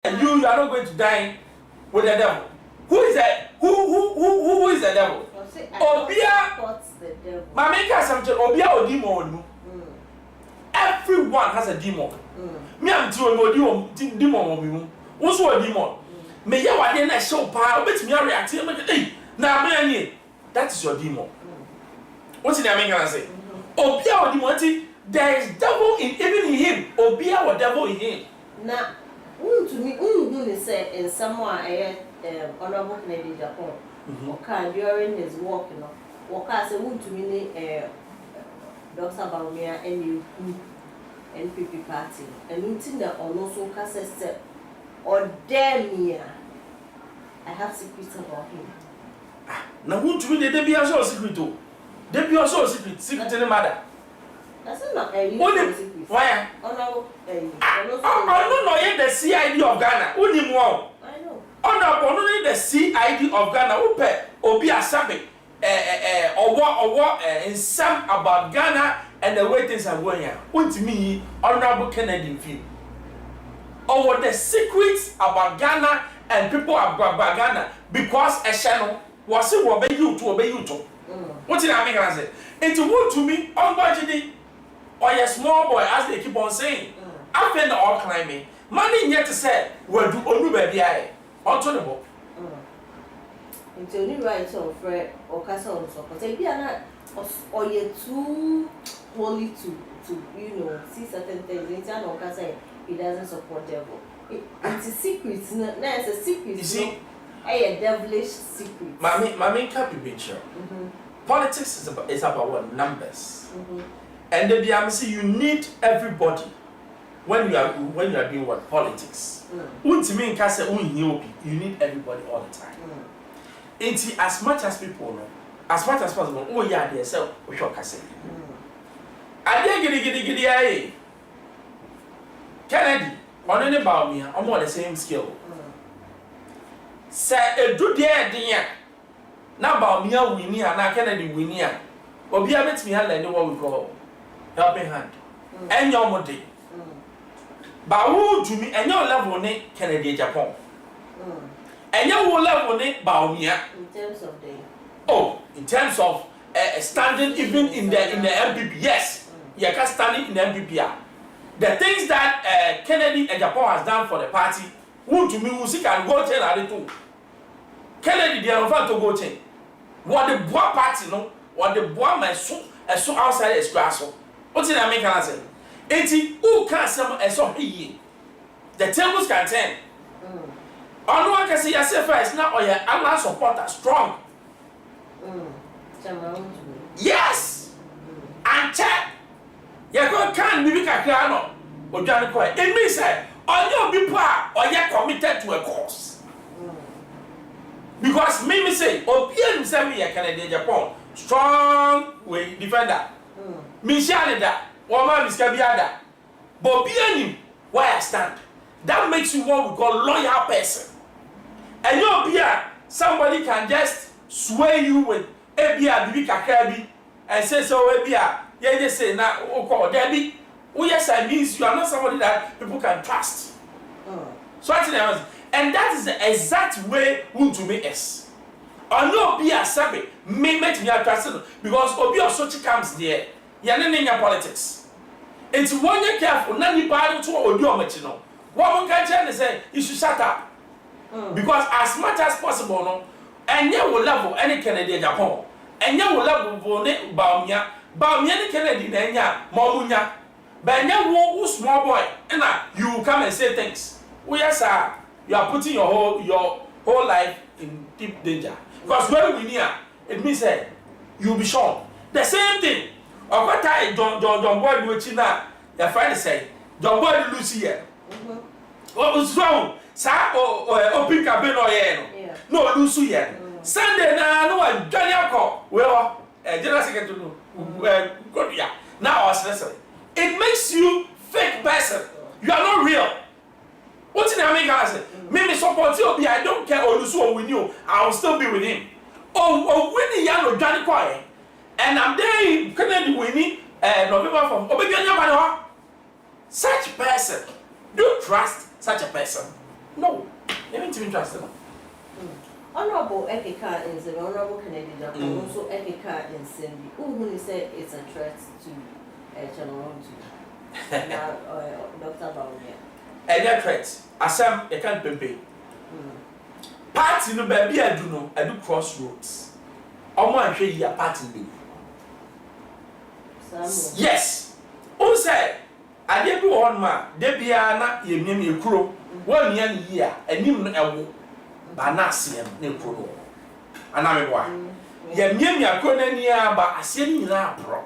And you are not going to dine with the devil. Who is that? Who is the devil? Obia. The devil. Mameka something. Obia or demon. Everyone has a demon. Me am to demon. Also a demon. Me ya wa na show pa. Obet me react. Hey, na me that is your demon. What did I mean? Say? Obia or demon. There is devil even in him. Obia or devil in him. Now, Wuntumi say in someone honorable Kennedy Japan. Okay, during his walk, you know, Waka say Wuntumi Dr. Baumia and NPP party. And Wuntumi that also says or damn me, I have secrets about him. Now Wuntumi they be also secret too. They be also secret in the matter. That's not a secret. Why? I don't know yet the CID of Ghana. Only more. I know. Only the CID of Ghana. Upe Obi Asabe or what in some about Ghana and the way things are going here. Wuntumi Honorable Kennedy feel. Or what the secrets about Ghana and people about Ghana because a channel was it obey you to obey you to. What did I mean? I say? It's Wuntumi on budgeting. Or a small boy, as they keep on saying. After the all climbing, money yet to say, well, do only baby I onto the book. It's only right of Fred or Castle, but they are not, or you're too holy to see certain things. In town or Castle, he doesn't support devil. It's a secret, it's a secret. You see, a devilish secret. Mammy can't be picture. Politics is about what? Numbers. And the BMC, you need everybody when you are doing what? Politics. Wuntumi Nkase you need everybody all the time. As much as people know, as much as possible, oh yeah, they say we should Kase. Giddy Kennedy, on any about me, I'm on the same skill. Say do there, now about me, we and now Kennedy we near. Or be able to me and what we call helping hand. And your mode. But who to me and your level ne Kennedy Japan. And your level ne Baumia. In terms of the in terms of standing even in the MPP, yes. You can standing in the MPP. The things that Kennedy and Japan has done for the party, who to me who see can go tell at too. Kennedy they are to go tell. What the boy party no, what the boy my so outside espresso. What did I make an answer? 80 who can some a the tables can turn. On one can see yourself first now or your Allah supporter strong. Yes! And check. You can't be Kakano or Johnny Coy. It means that all your people or you're committed to a cause. Because me say, oh, PM send me a Canadian Japan strong way defender. Me share that. Woman is Kabiada. But being where I stand, that makes you what we call loyal person. And you'll be somebody can just sway you with Abia Bibi Kakabi and say so Abia. Yeah, they say now okay, Debbie. Oh yes, I mean you are not somebody that people can trust. So I tell you, and that is the exact way Wuntumi is. On no be a sabi, me met me a person because Obi of such comes there. You're not in your politics. It's one year careful, none you buy to or do a what one can say, you should shut up. Because as much as possible, no, and you will level any Canadian Japan, and you will level Baumia, Baumia Kennedy, Mamunya, but you small boy, and you come and say things. Oh, yes, sir, you are putting your whole life in deep danger. Because when we near, it means that you'll be shown. The same thing. Or what I John Boy do it now, your friend say, John Boy Lucy here. What was wrong? Sa open cabin or yen. No, Lucy here. Sunday now, no, Johnny Alco. Well, General Secretary, good, yeah. Now, I was it makes you fake person. You are not real. What's in America? I say, maybe support you, I don't care or Lucy or with you, I will still be with him. Oh, when the young Johnny Quiet. And I'm there in Kennedy winning November from Obedia. Such person, do you trust such a person? No. Let me trust them. Honorable Ekeka is the Honorable Kennedy Japan, also Ekeka in Cindy. Who said it's a threat to Channel Dr. Baunia. And that threat, Assam, you can't pay. Party no baby, I do crossroads. I'm sure you are party. Yes. Who said, I did do one man, Debiana, you name your crew, 1 year, and you know. Banasiam ne prono anamebwa ye miemi akona ni aba asem nyina pro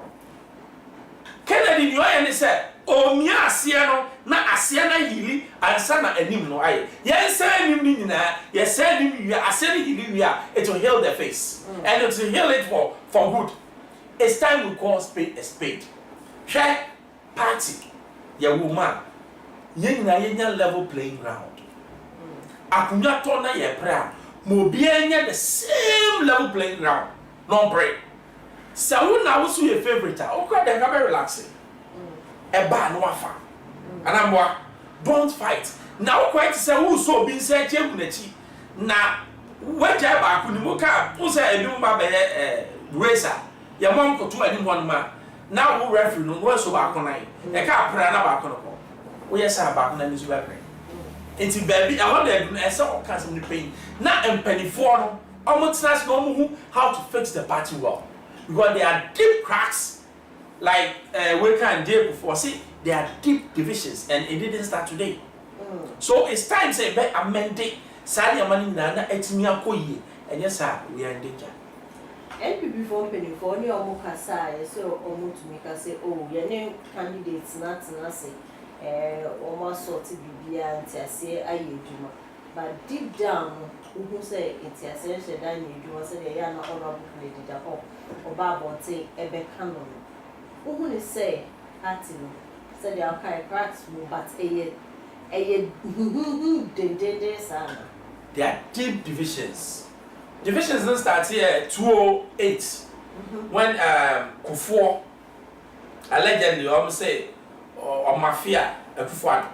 Kennedy ni oye ne se o mia ase no na ase na hili ansa na anim no aye ye nsa anim ni nyina ye se anim wi ase ni hili wi it will heal the face and it will heal it for good. It's time we call spade a spade. Hwe party ye woman ye nyina ye nya level playing ground. Akunya tona ye prayer mo bienya the same level playing ground no break so na wo so your favorite o kwa dem ka be relaxing e ba no afa anamwa don't fight now quite say who so be say chegu na chi na waja ba ku ni mo ka wo say ebi mo ba be racer ye mom ko to ani mo ma na wo referee no wo so ba ko nai e ka prayer na ba ko no ko wo yes ba ko na ni so ba prayer. It's baby, I want to say all kinds of pain. Not in penny for no. Almost not know how to fix the party well. Because there are deep cracks, like we can do before. See, there are deep divisions, and it didn't start today. So it's time to say, amend it. Sadi money nana etimiya koyi, and yes, sir, we are in danger. And before penny for ni omo kasa, so omo to make us say, oh, your name candidates not say. Almost sort of be and say I do, but deep down, who say it's essential that you do, say they are not honorable lady Japan or Bible say Ebe Canon. Who say, Hatino, said they are kind cracks, but there are deep divisions. Divisions don't start here 208 when Kufuor allegedly almost say. Or mafia a Kufuor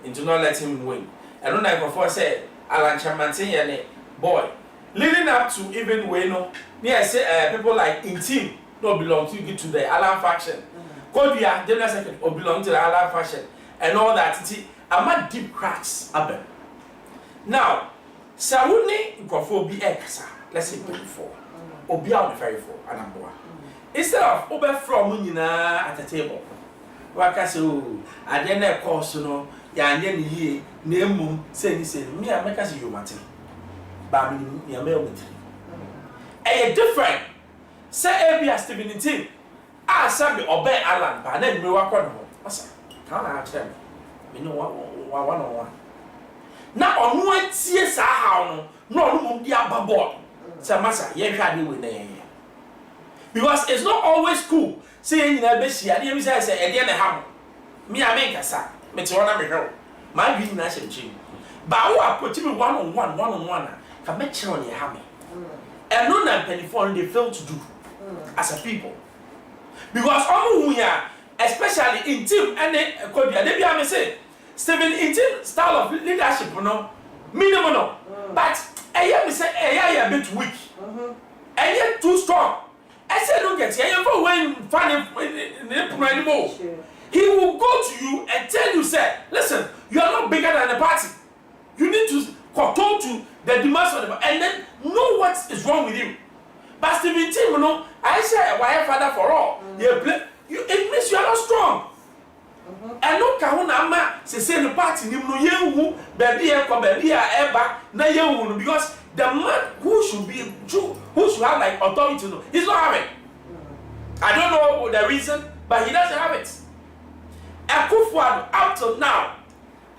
into not let him win. And when I before said Alan Chamantin boy, leading up to even Weno, near say people like Intim don't belong to the Alan faction. Kodia, General Secretary, or belong to the Alan faction, and all that. I'm at deep cracks up. Now, Sauni Kufuor be Ekasa, let's say 24, or be out the ferry for Anamboa. Instead of over from Munina at the table. Wakaso, I didn't course no, Yan ye, name, say, me, I make us you matter. Babby, your mail with a different. Say, Abby has to be in team. I sabi obey Alan, but then we walk on. Can't I tell me? You know what, 1 Now, on one sees how no, the upper board. Say, Massa, ye can't do with the because it's not always cool. Saying in a best year, I didn't say, and then a ham. Me, I make a sack. Meteora me hero. My being national gym. But who are putting me one on one, can make sure on your hammy. And no none penny for they fail to do as a people. Because all we are, especially in team and they be a say, Stephen in team style of leadership, no, minimum, no. But I say, a bit weak, and yet too strong. I said, look at you, for when funny anymore. He will go to you and tell you, say, listen, you are not bigger than the party. You need to conform to the demands of the party and then know what is wrong with you. But Stephen Tim, you know, I say, why father for all? It means you are not strong. And no kahuna say the party ni no yehu baby eba na yehu because the man who should have like authority no he's not having. I don't know the reason, but he doesn't have it. Akufuor up till now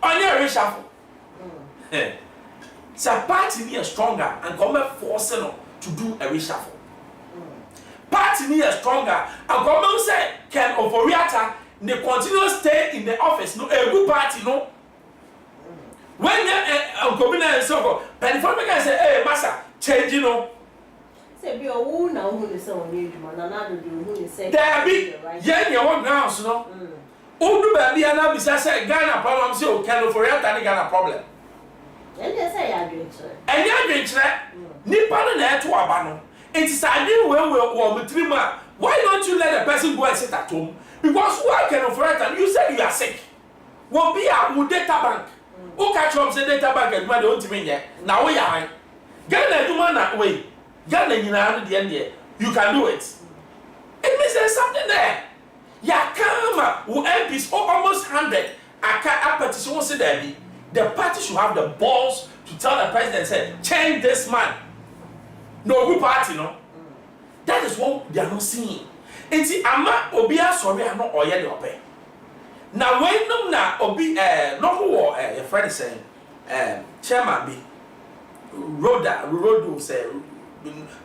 on your reshuffle. So party ni is stronger and come forcing to do a reshuffle. Party ni is stronger and come say can Oforiata they continue stay in the office, no a good party, no. When you and so Penny say, hey, Master, change, you know. Say, be a wound now who is so new, man, another who is saying, there be, yeah, you want now, so no. Oh, do baby, and I say, Ghana problem, so can Oforiata Ghana problem. And they say I drink. And you drink Nippon and to Abano. It's I didn't well with 3 months. Why don't you let a person go and sit at home? Because why can operate and you said you are sick? Will be a data bank. Who catch up the data bank and money don't mean yet. Now we are. Get a woman that way. Get a the end here. You can do it. It means there's something there. Ya come who MPs almost 100. I can't petition say there be. The party should have the balls to tell the president, say, change this man. No good party, no. That is what they are not seeing. And see, ama obia sorry I'm not oye the ope. Now when no na obi no who your friend is saying chairman be Rodo say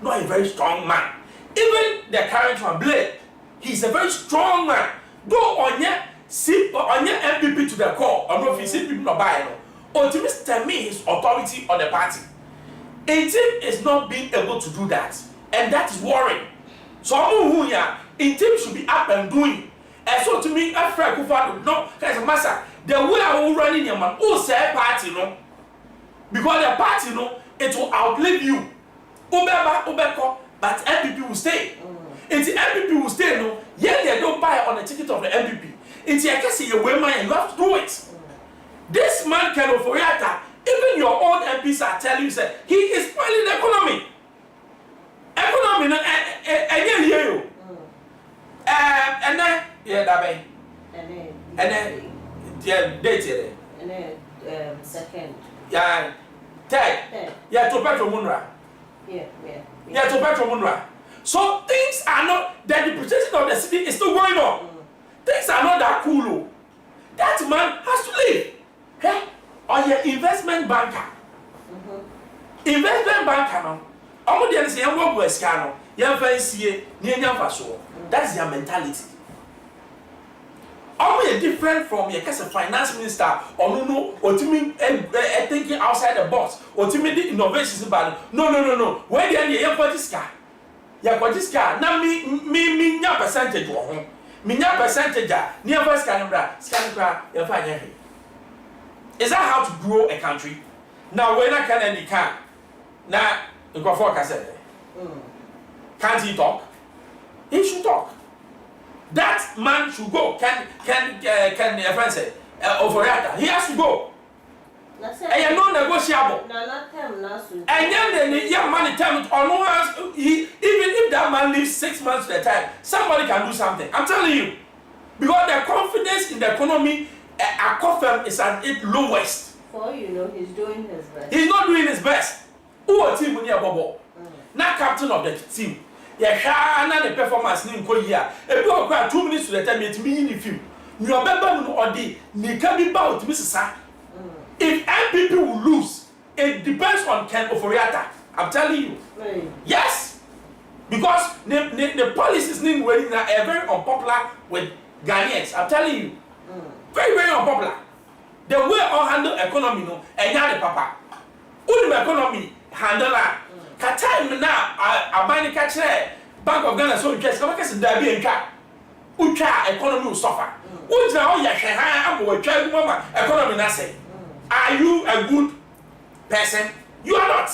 not a very strong man. Even the current one Blake, he's a very strong man. Go on your MPP to the core, or no, if you see people not buying, or to tell me his authority on the party. A team is not being able to do that, and that is worrying. So, a team should be up and doing. And so, to me, Afric Media, no, as a master, the way I will run in your man, who say party, no, because the party, no, it will outlive you. Ubeko, but MPP will stay. And the MPP will stay, no, yet they don't buy on the ticket of the MPP. It's a case you wear man, you have to do it. This man can offer even your own MPs are telling you say he is spoiling the economy. Economy no and then yeah that way. And then yeah date and then second. Yeah third. Yeah to Petro Munra. Yeah to Petro Munra. So things are not the depreciation of the city is still going on. Things are not that cool. That man has to leave. Hey, or your investment banker. Investment banker no. Omo dey say yam go esika no. Yam fa sie, ni enya fa so. That's their mentality. Omo is different from your case finance minister or no otimi thinking outside the box. Otimi the innovations about no. Where dey yam for this car? Ya for this car. Na me nya percentage wo ho. Minya percentage near first canabra, scanabra, your fire. Is that how to grow a country? Now, when I can any can, now, you go for cassette. Can't he talk? He should talk. That man should go. Can your friend say, Overata? He has to go. And you're not negotiable. And then the young man tell me, or even if that man lives 6 months at a time, somebody can do something. I'm telling you. Because the confidence in the economy at COFEM is at its lowest. For you know, he's doing his best. He's not doing his best. Who a team near Bobo? Not captain of the team. Yeah, the performance in here. If you have 2 minutes to the time, it's me in the film. You are better or the Nikabi bout, Mrs. If MPP will lose, it depends on Ken Oforiatta. I'm telling you. Yes. Because the policies are very unpopular with Ghanaians. I'm telling you. Very, very unpopular. The way I handle economy, no, and the papa. Only economy handle that. Katai now, I buy the catch Bank of Ghana, so just come against the Dẹvil and cat. Ucha economy will suffer. Which now, I'm going to try mama economy, I say. Are you a good person? You are not.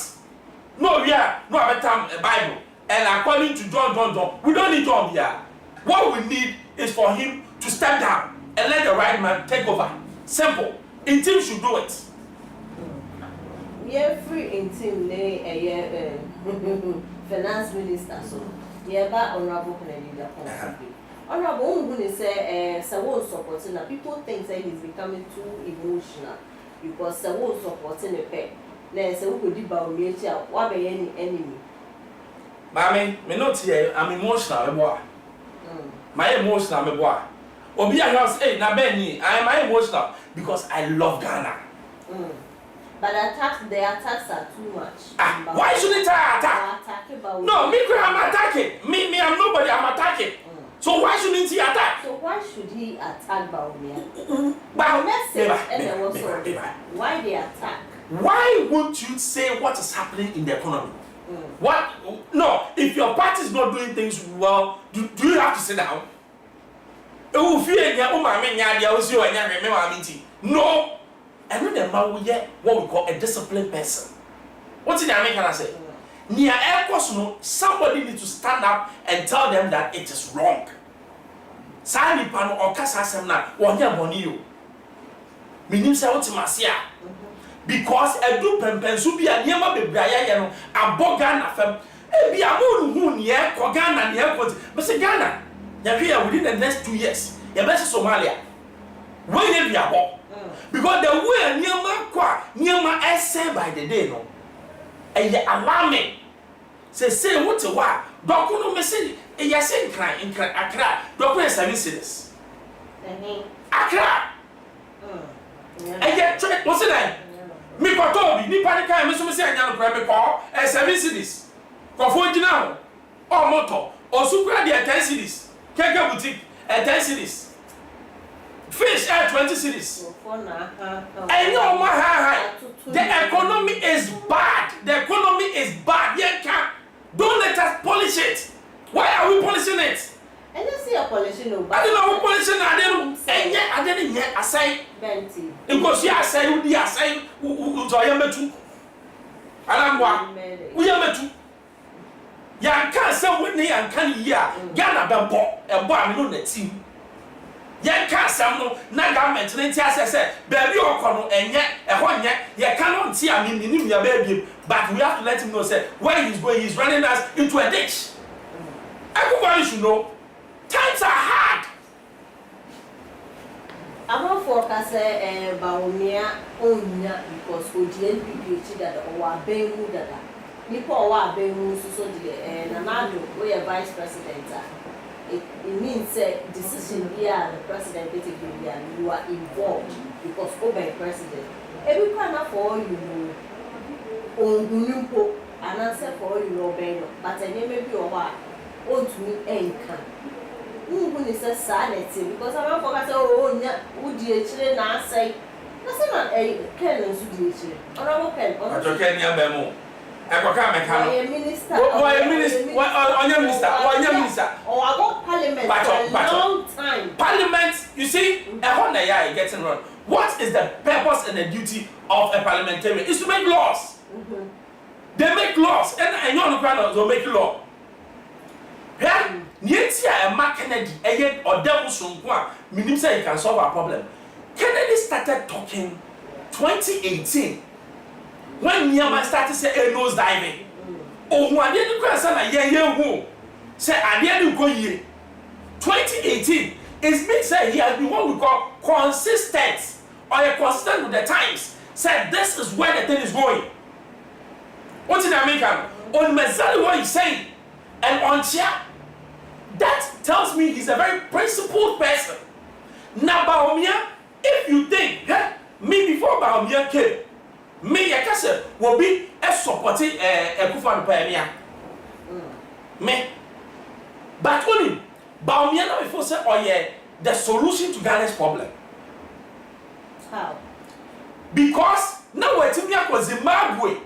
No, we are not a Bible. And according to John, we don't need John here. What we need is for him to step down and let the right man take over. Simple. In team should do it. We are free in team, finance minister. So, yeah, but honorable Canadian. Honorable, when they say, someone supporting, people think that he's becoming too emotional. Because someone supporting the pet. Let's say we could devour me. What be any enemy? Mammy, me not here. I'm emotional, boy. My emotional, boy. Obi a house, hey, na Benny. I am emotional because I love Ghana. But the attacks are too much. Why shouldn't I attack? No, me, I'm attacking. Me, I'm nobody. I'm attacking. So why shouldn't he attack? So why should he attack Baumia? Why they attack? Why won't you say what is happening in the economy? What? No, if your party is not doing things well, do you have to sit down? No. And when the man will get what we call a disciplined person. What did I can I say? Near air course, no, somebody needs to stand up and tell them that it is wrong. Sani pano or kasa semna one year money. Meaning say what masia. Because I do pempensu be a niema be braya yano a bogana fem. E be a moon near Kogana near Kot. But say Ghana, you're within the next 2 years. You're best Somalia. When you be a ball. Because the way niema essay by the day no. And you alarming. Say what a wa. Don't no message. And you say in Accra. Don't put 7 cities. Accra. And yet, what's it then? Me kotobi ni panika me so me say anya no kra me call 7 cities. Kofo gina o moto o sukura de 10 cities. Keke boutique 10 cities. Fish 20 cities. And you know the economy is bad. The economy is bad. Don't let us polish it. Why are we polishing it? And you see a polishing no. I don't know polishing. I didn't yet assign. Because you are saying you are saying who I am to. And I'm we are to. Ya can't say with me and can hear Ghana Bambo and Bar no team. Ya can't say no, government, and say, baby or colonel, and yet a 1 year, you cannot see I mean your baby, but we have to let him know say where he's going, he's running us into a ditch. Everybody should know times are hard. I'm not forecasting Baumia Onya because OGNP that or Bengu that. Nipo wa Bengu so and Nanado, we are vice president. It means decision here, the president basically, and you are involved because over president. Every kind for you know, on Gunipo, and answer for you know, Benno, but I never be a while. On to me, anchor. Who is a sanity because I'm not forgetting, oh, would you actually not say? That's not a Ken's duty. Honorable Ken, or Kenya Bemo. Why a minister? Why a minister? Why a minister? Why a minister? Oh, I got parliament for a long time. Parliament, you see, getting wrong. What is the purpose and the duty of a parliamentarian? Is to make laws. They make laws, and you're not going to make law. Yeah, Nietzsche Mark Kennedy, or Dẹvil Sunkwa, meaning say you can solve our problem. Kennedy started talking 2018. When Myanmar started saying nose diving, oh, who I didn't go and say, say, I didn't go here. 2018 is me say he has been what we call consistent or a consistent with the times. Said this is where the thing is going. What did I make him? On exactly what he's saying, and on chair, that tells me he's a very principled person. Now, Baumia, if you think, me before Baumia came. Me yakase will be a supporting a Kufan Pioneer. Me. But only Baumia now before say oh yeah the solution to Ghana's problem. How? Because now we're to me because Zimbabwe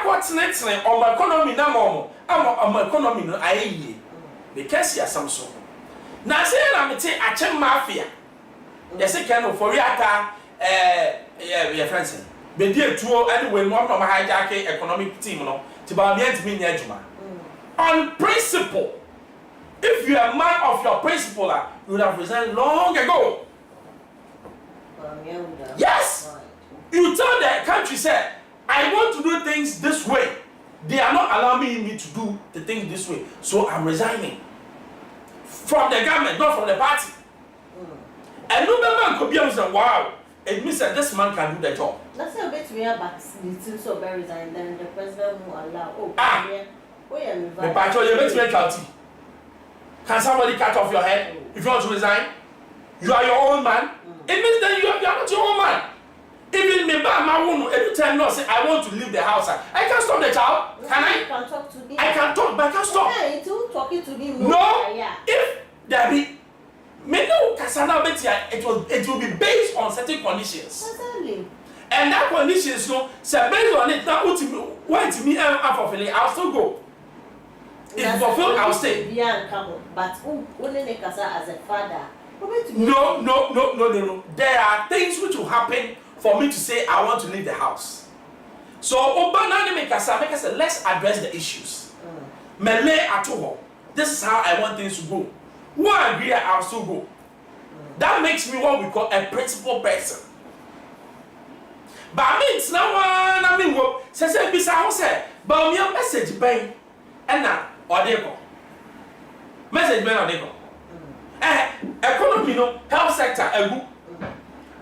what's next on my economy now my economy no aye because here some so. Now say na me say Agyemang mafia. They say kind of for yata your friends. Be there too anyway one of my hijack economic team no to ba me ntimi nya adwuma on principle. If you are a man of your principle you would have resigned long ago. Yes, you tell the country say I want to do things this way, they are not allowing me to do the things this way, so I'm resigning from the government, not from the party. And no man could be able to say wow, it means that this man can do the job. Let's say a bit we are back to so very resign, then the president will allow. The party you make me county. Can somebody cut off your head if you want to resign? You are your own man. It means that you are not your own man. Even me, my woman, every time no say I want to leave the house, I can stop the child. Can I? You can talk to him. I can talk, but I can't stop. Yeah, it's talking to him. No. If there be me no kasana betia, it will be based on certain conditions. Exactly. And that conditions, no, say based on it now, what to me fulfilling, I'll still go. If fulfilled, I'll stay. But only as a father. No. There are things which will happen for me to say I want to leave the house. So Obana make us say let's address the issues. Mele at all. This is how I want things to go. One agree, I'll still go. That makes me what we call a principled person. But I mean, it's now I mean, what says I say, but me a message bang, and now or they go. Message bang or they go. Economy, no, health sector,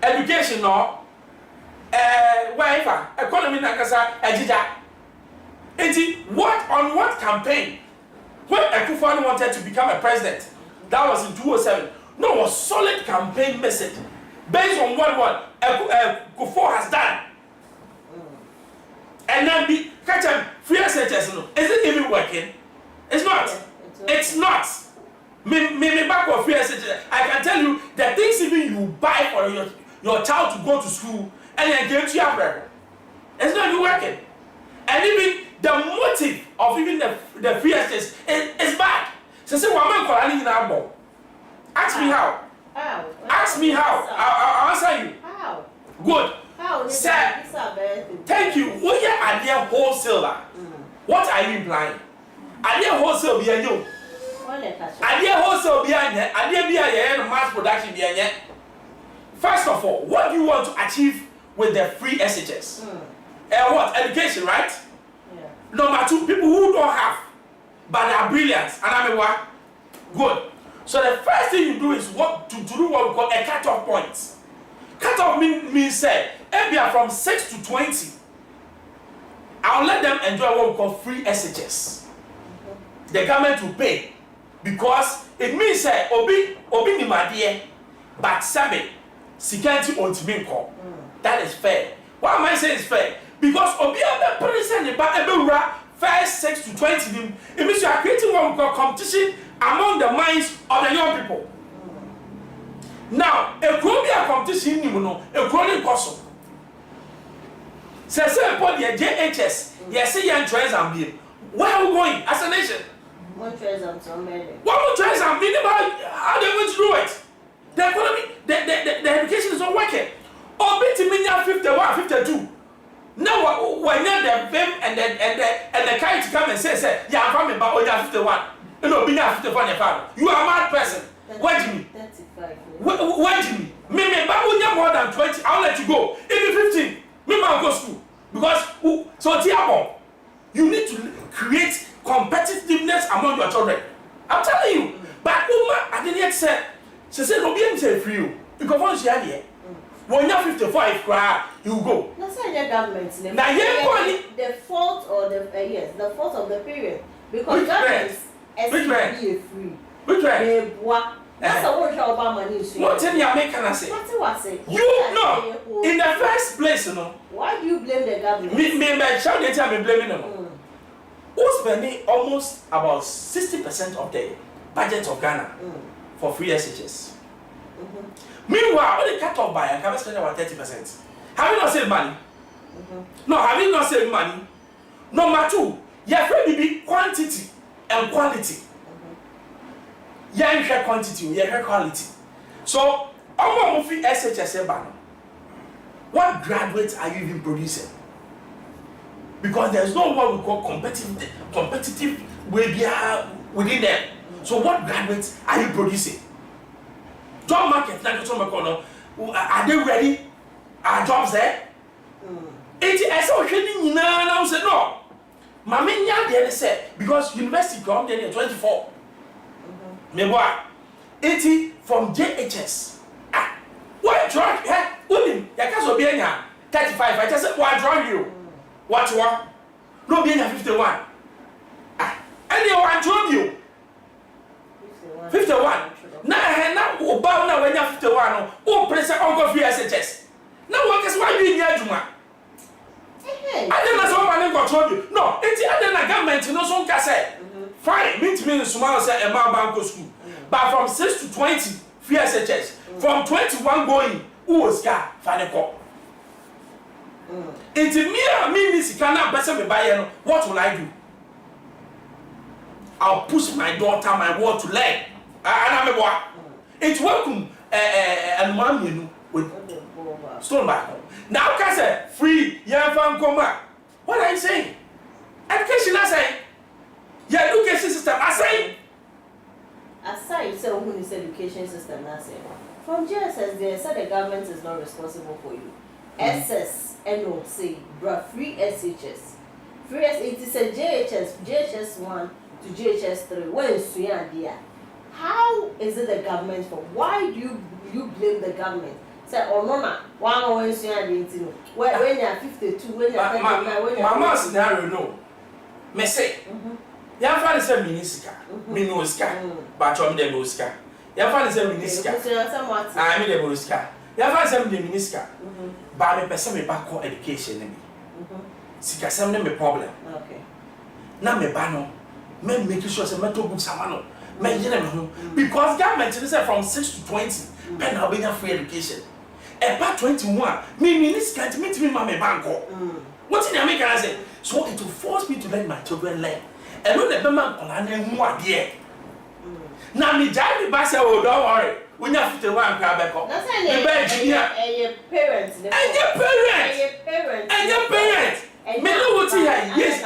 education, no, whatever, economy, nakasa, ejija. What campaign? When Akufo wanted to become a president, that was in 2007. No, it was solid campaign message based on what Akufo has done. And then catch him free SHS. No, is it even working? It's not. It's not. Me back of free SHS. I can tell you the things even you buy for your child to go to school and then get to your brother. It's not even working. And even the motive of even the free SHS is bad. So say woman calling in our ball. Ask me how. How? Ask me how. I'll answer you. How? Good. How? Sir, thank you. What you are there wholesaler? What are you implying? Are there wholesale behind you? Are there wholesale behind here? Are there behind mass production behind here? First of all, what do you want to achieve with the free SHS? What? Education, right? Yeah. Number two, people who don't have, but they are brilliant. And I mean what? Good. So the first thing you do is what to do what we call a cut-off point. Cut-off means say, if you are from 6 to 20, I'll let them enjoy what we call free SHS. The government will pay because it means say obi ni madie, but sabe security Wuntumi nko. That is fair. Why am I saying it's fair? Because obi ebe present the ba ebe wura first 6 to 20 it means you are creating what we call competition among the minds of the young people. Now, a Colombia competition ni no, a chronic cost. Say about the JHS, yes, say young trends and be. Where are we going as a nation? One trends and some many. What more trends and be about how they going to do it? The economy, the education is not working. Or betting me 51, 52. Now when the fame and the kind to come and say, yeah, I'm coming back on 51. You know, being 51 you are a mad person. Where do you 35. Where do you me back more than 20, I'll let you go. Even 15, me man go school. Because so you need to create competitiveness among your children. I'm telling you. But I didn't yet say, she said, no, be say free you. Because once you are here, when you're 55, you go. That's why the government. Now, the fault or the the fault of the period. Because governments be free. Which way? That's a word Obama news. What in your make can I say? What's it? You know, in the first place, you know. Why do you blame the government? Me, child, they tell me blaming them. Who's spending almost about 60% of the budget of Ghana for free SHS? Meanwhile, when they cut off by, I can spend about 30%. Have you not saved money? No, have you not saved money? Number two, you have free quantity and quality. You have quantity, you have quality. So, I'm free SHS banner. What graduates are you even producing? Because there's no what we call competitive way within them. So what graduates are you producing? Job market, are they ready? Are jobs there? I saw training now say no. Mama they say because university come there 24. Me boy, 80 from JHS. Why drug? Unim, ya kaso be anya 35. I just said why drug you? What you want? No be anya 51. And you want drug you? 51. Now oba na when you 51 no, press on free SHS. Now what is why you need juma? I don't know someone control you. No, it's the government no so can say. Fine, mean small say a man bank school. But from 6 to 20 free SHS. From 21 going, who was car final call. It's me this cannot better me buy. What will I do? I'll push my daughter, my word to learn. And I'm a it's welcome and mommy with stone back home. Now can say free young fan come back. What are you saying? Education I say. Your education system I say. Aside you say who is education system I say. From GSS they said the government is not responsible for you. SS NOC brought free SHS. Free SHS is a JHS 1 to JHS 3 when Suya there. How is it the government for? Why do you blame the government? Say oh no na one when Suya there when you are 52 when you are 39 when you are Mama scenario no. Me say ya fa say minisika minosika but chom dem osika. Ya fa say minisika. Ah me dem osika. Ya fa say dem minisika. Ba me pese me back on education me. Sika sem ne me problem. Okay. Na me ba no. Me make sure say me to book sama no. Me yene me ho because government say from 6 to 20 pen na be free education. About 21 me minister to me ma me bank. What in America I say? So it will force me to let my children learn. And when the man on an hu ade. Na me jai me ba say oh don't worry. When you 51 crab back up. That's your parents. And your parents. Me no what here. Yes.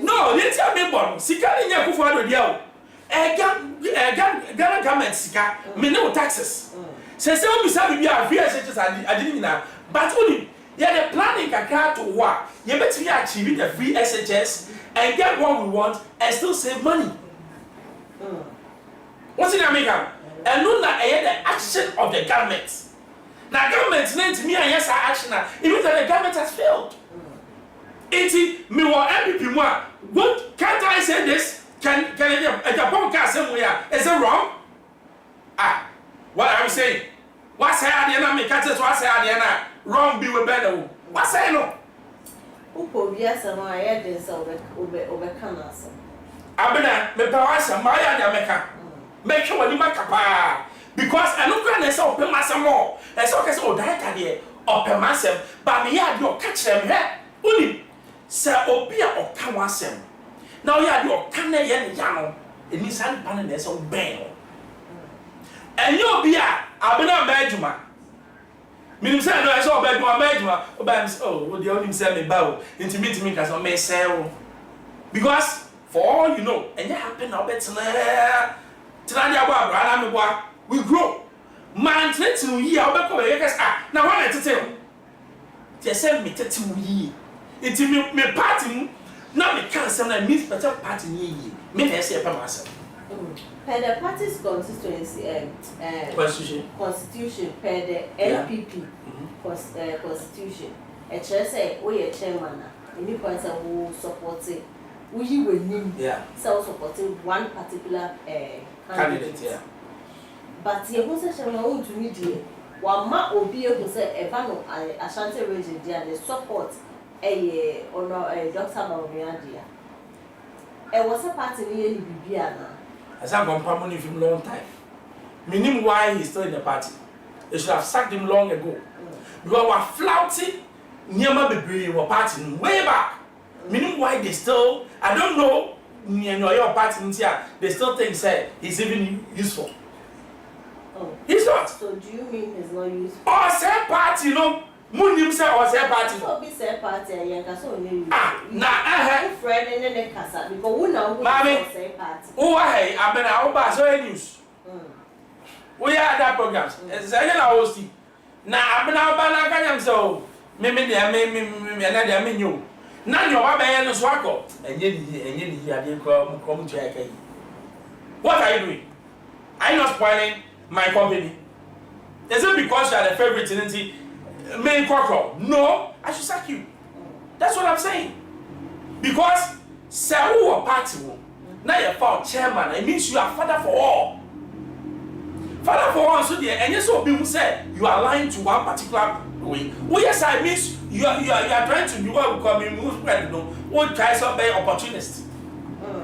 No, you tell me born. Sika ni nya kufu ado dia o. Ghana government sika. Me no taxes. Say we bisa bibia free SHS adini na. But only yeah the planning kakra to work. You better achieve the free SHS and get what we want and still save money. What's in America? And no na the action of the government. Now government need me and yes action now. Even though the government has failed. It me wa MPP moi. What can't I say this? Can Japan can say where? Is it wrong? Ah, what are you saying? What say I na me can't say what say I na wrong be with better. What say no? Upo bia sama aye den so obe kana so. Abena me pa wasa ma ya na meka. Make sure you make up because I don't grant myself open myself more. And so I say, oh, that idea open myself, but me had your catch them here. Only say, oh, be a come myself. Now you had your can yen yano, it means I'm panning this old bang. And you'll be I've been a Benjamin. Meaning, say, I saw Benjamin, oh, what the only say me bow into me as I may say, because for all you know, and you happen now better. We grow. Man, 2 years, I'll be coming. Now, what I tell you, they send me 2 years. It's me party. Now, me can't send a miss, but a party. Me, I say, myself. Per the party's constituency, constitution, per the NPP constitution, a chair say, we a chairman, and you point out who supports it. We will need supporting one particular candidate. Yeah. But you who say to me, dear, while ma obi who say a bano Ashanti region, dear, they support a Dr. Baumia. It was a party nearly Bibiana. As I'm going to punish him long time. Meaning why he's still in the party. They should have sacked him long ago. Because we're flouting near my baby or party way back. Meaning why they still, I don't know, your party here, they still think say he's even useful. Oh. He's not. So do you mean he's not useful? Or say party, no. Munim say or say party. So be say party and can so new. Friend and then the casa because we know who say party. Oh hey, I been our bass so news. We are that programs. Say na host. Na I been our bana kan so. Me na dey me you. Na your wa be no so akọ. Enye ni ade come to aka. What are you doing? Are you not spoiling my company? Is it because you are the favorite tenant? Main control? No, I should sack you. That's what I'm saying. Because say who a party now you're for chairman, it means you are father for all. Father for all, so there, and yes, so people say you are lying to one particular way. Oh yes, I means you are trying to do what we call me move spread, no. What tries to be opportunist.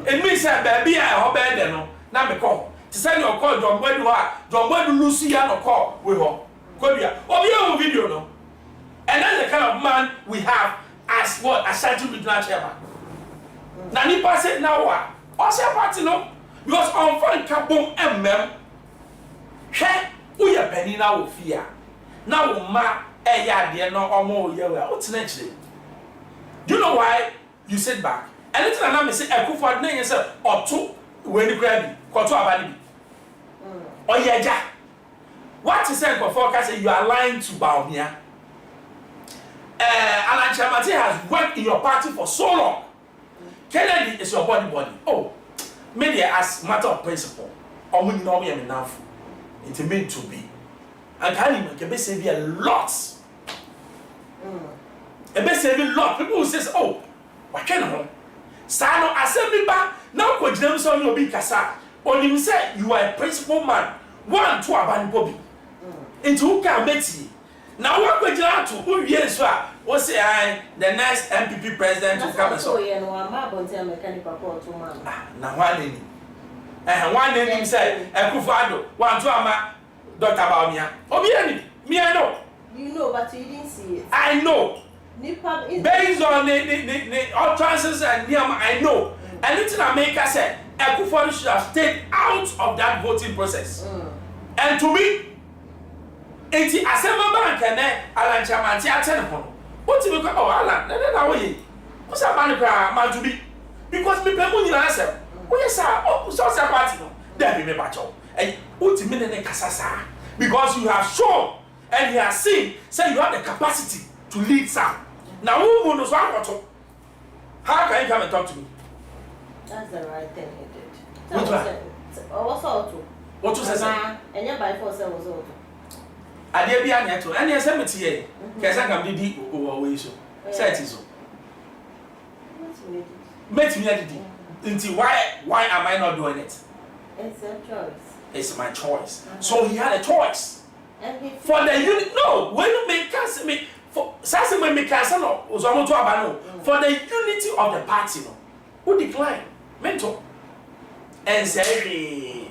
It means that baby I hope better no. Now me call. To send your call, John Boy Lucy and call with her. Oh, we video no. And that's the kind of man we have as what Ashanti regional chairman. Now nipa say now what? Also party no because on front kabom She we are penny now fear. Now ma yeah, dear, no, or more, yeah, what's next? Do you know why you sit back? And it's an amazing say, I could for name yourself or two when you grab me, or two abandon. Or yeah, what is said before? I say you are lying to Baumia. Alan Chamati has worked in your party for so long. Kennedy is your body. Oh, media as matter of principle. Or when you know me, I'm enough. It's meant to be. And can be saving a lot. A be saving a lot. People who says, oh, what can I? Sano, I said me back. Now, could you never saw big kasa? Only you say you are a principal man. 1, 2 abandon Bobby. Into who can bet you? Now what could you have to who years what's say I the next MPP president to come and so yeah no I'm about to mechanical report to man. Now one name say Ekufado 1 2 ama Dr. Baumia. Obi me I know. You know but you didn't see it. I know. Based on the utterances and I know. Anything America said Ekufado should have stayed out of that voting process. And to me enti asema bank ene Alan Chamanti atene ho what you go Alan na wo what's that man kra ma to be because me pemu nyina asem wo yes so party no there be me bacho and what me ne kasasa because you have shown and he has seen say you have the capacity to lead some now who no so akoto how can you come and talk to me? That's the right thing he did. Which one? What's all what you say and your by force was all Adia bi anya to anya se metie kesa kam didi o we so set so met me didi until why am I not doing it? It's a choice. It's my choice. So he had a choice. For the unit no when you make us me for sasa when make us no so mo to aba no for the unity of the party no who decline mentor and say